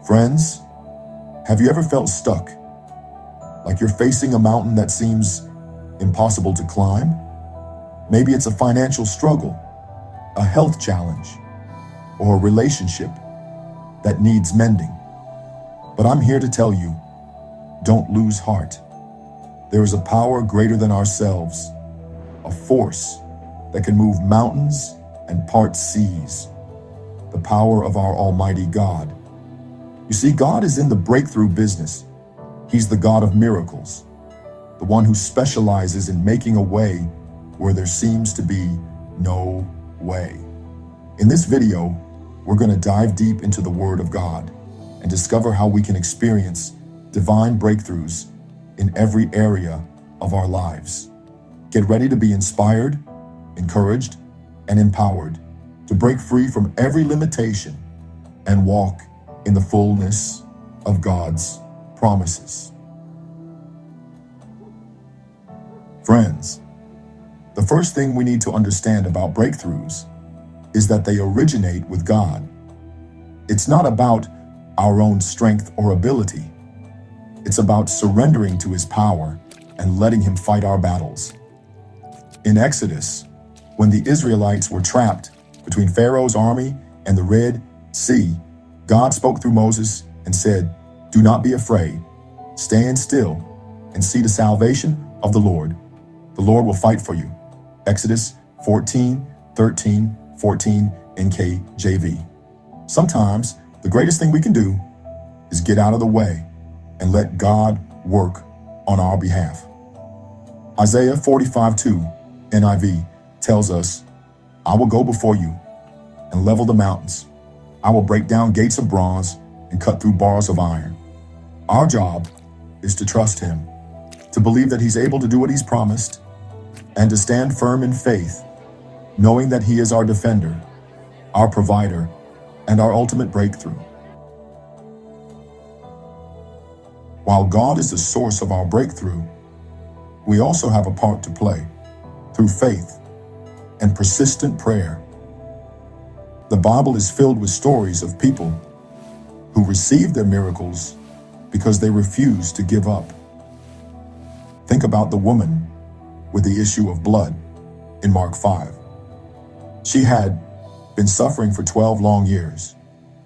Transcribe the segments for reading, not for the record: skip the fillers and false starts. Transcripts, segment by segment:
Friends, have you ever felt stuck? Like you're facing a mountain that seems impossible to climb? Maybe it's a financial struggle, a health challenge, or a relationship that needs mending. But I'm here to tell you, don't lose heart. There is a power greater than ourselves, a force that can move mountains and part seas, the power of our Almighty God. You see, God is in the breakthrough business. He's the God of miracles, the one who specializes in making a way where there seems to be no way. In this video, we're going to dive deep into the Word of God and discover how we can experience divine breakthroughs in every area of our lives. Get ready to be inspired, encouraged, and empowered to break free from every limitation and walk in the fullness of God's promises. Friends, the first thing we need to understand about breakthroughs is that they originate with God. It's not about our own strength or ability. It's about surrendering to His power and letting Him fight our battles. In Exodus, when the Israelites were trapped between Pharaoh's army and the Red Sea, God spoke through Moses and said, "Do not be afraid. Stand still and see the salvation of the Lord. The Lord will fight for you." Exodus 14:13-14 NKJV. Sometimes the greatest thing we can do is get out of the way and let God work on our behalf. Isaiah 45:2 NIV tells us, "I will go before you and level the mountains. I will break down gates of bronze and cut through bars of iron." Our job is to trust Him, to believe that He's able to do what He's promised, and to stand firm in faith, knowing that He is our defender, our provider, and our ultimate breakthrough. While God is the source of our breakthrough, we also have a part to play through faith and persistent prayer. The Bible is filled with stories of people who received their miracles because they refused to give up. Think about the woman with the issue of blood in Mark 5. She had been suffering for 12 long years,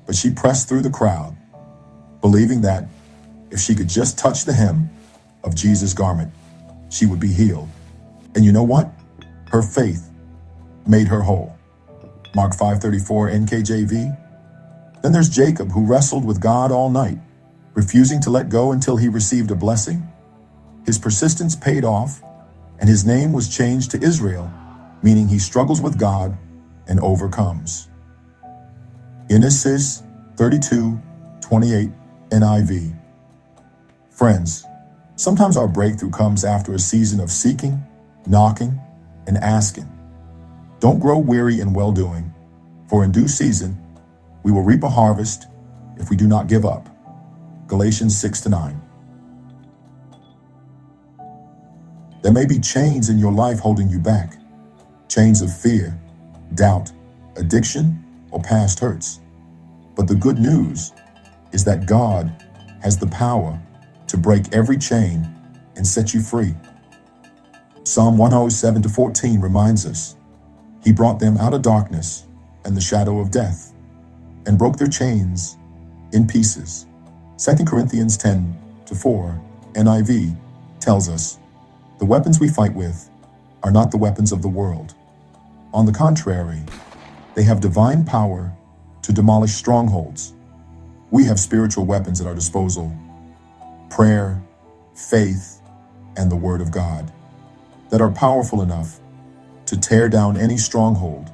but she pressed through the crowd, believing that if she could just touch the hem of Jesus' garment, she would be healed. And you know what? Her faith made her whole. Mark 5:34 NKJV. Then there's Jacob, who wrestled with God all night, refusing to let go until he received a blessing. His persistence paid off, and his name was changed to Israel, meaning he struggles with God and overcomes. Genesis 32:28 NIV. Friends, sometimes our breakthrough comes after a season of seeking, knocking, and asking. Don't grow weary in well-doing, for in due season we will reap a harvest if we do not give up. Galatians 6-9. There may be chains in your life holding you back, chains of fear, doubt, addiction, or past hurts. But the good news is that God has the power to break every chain and set you free. Psalm 107-14 reminds us, "He brought them out of darkness and the shadow of death, and broke their chains in pieces." 2 Corinthians 10-4 NIV tells us, "The weapons we fight with are not the weapons of the world. On the contrary, they have divine power to demolish strongholds." We have spiritual weapons at our disposal: prayer, faith, and the Word of God, that are powerful enough to tear down any stronghold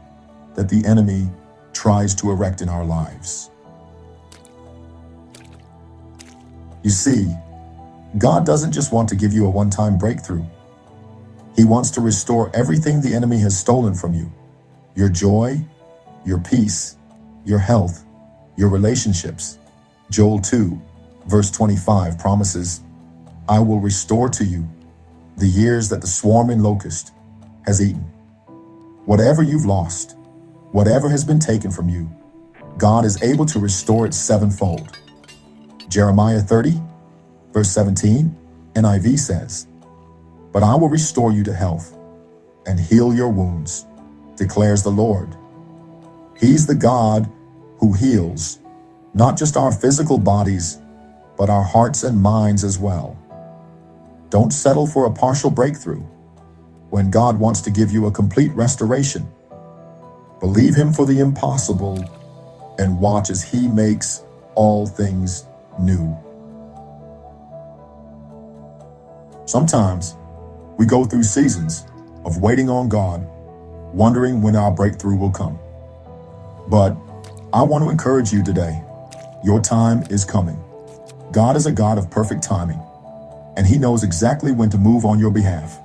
that the enemy tries to erect in our lives. You see, God doesn't just want to give you a one-time breakthrough. He wants to restore everything the enemy has stolen from you: your joy, your peace, your health, your relationships. Joel 2:25 promises, "I will restore to you the years that the swarming locust has eaten." Whatever you've lost, whatever has been taken from you, God is able to restore it sevenfold. Jeremiah 30, verse 17, NIV says, "But I will restore you to health and heal your wounds, declares the Lord." He's the God who heals not just our physical bodies, but our hearts and minds as well. Don't settle for a partial breakthrough when God wants to give you a complete restoration. Believe Him for the impossible and watch as He makes all things new. Sometimes we go through seasons of waiting on God, wondering when our breakthrough will come. But I want to encourage you today. Your time is coming. God is a God of perfect timing, and He knows exactly when to move on your behalf.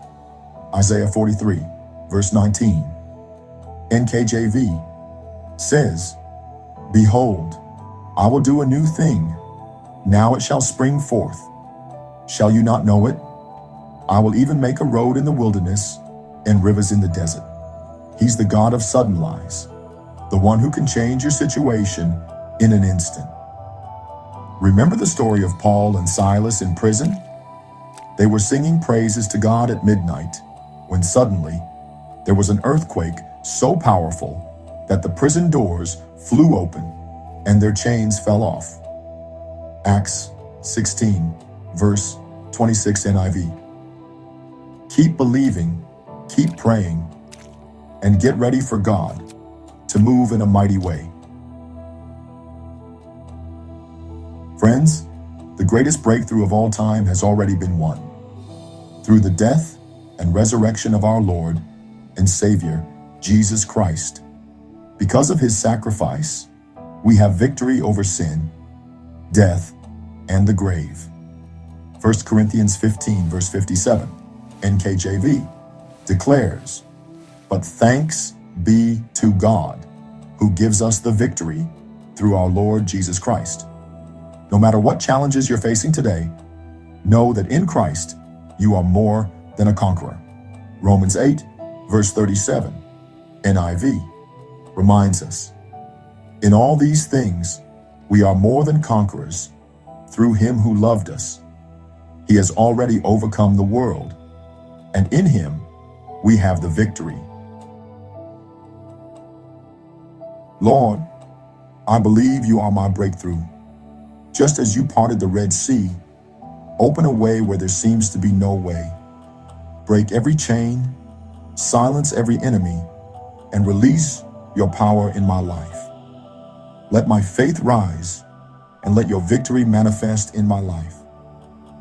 Isaiah 43, verse 19, NKJV says, "Behold, I will do a new thing. Now it shall spring forth. Shall you not know it? I will even make a road in the wilderness and rivers in the desert." He's the God of sudden lies, the one who can change your situation in an instant. Remember the story of Paul and Silas in prison? They were singing praises to God at midnight when suddenly there was an earthquake so powerful that the prison doors flew open and their chains fell off. Acts 16, verse 26 NIV. Keep believing, keep praying, and get ready for God to move in a mighty way. Friends, the greatest breakthrough of all time has already been won. Through the death and resurrection of our Lord and Savior, Jesus Christ. Because of His sacrifice, we have victory over sin, death, and the grave. 1 Corinthians 15, verse 57, NKJV, declares, "But thanks be to God, who gives us the victory through our Lord Jesus Christ." No matter what challenges you're facing today, know that in Christ, you are more than a conqueror. Romans 8, verse 37, NIV, reminds us, "In all these things, we are more than conquerors through Him who loved us. He has already overcome the world, and in Him, we have the victory." Lord, I believe you are my breakthrough. Just as you parted the Red Sea, open a way where there seems to be no way. Break every chain, silence every enemy, and release your power in my life. Let my faith rise, and let your victory manifest in my life.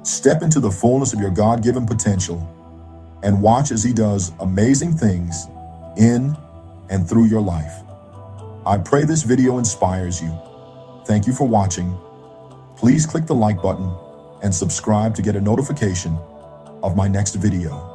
Step into the fullness of your God-given potential, and watch as He does amazing things in and through your life. I pray this video inspires you. Thank you for watching. Please click the like button and subscribe to get a notification of my next video.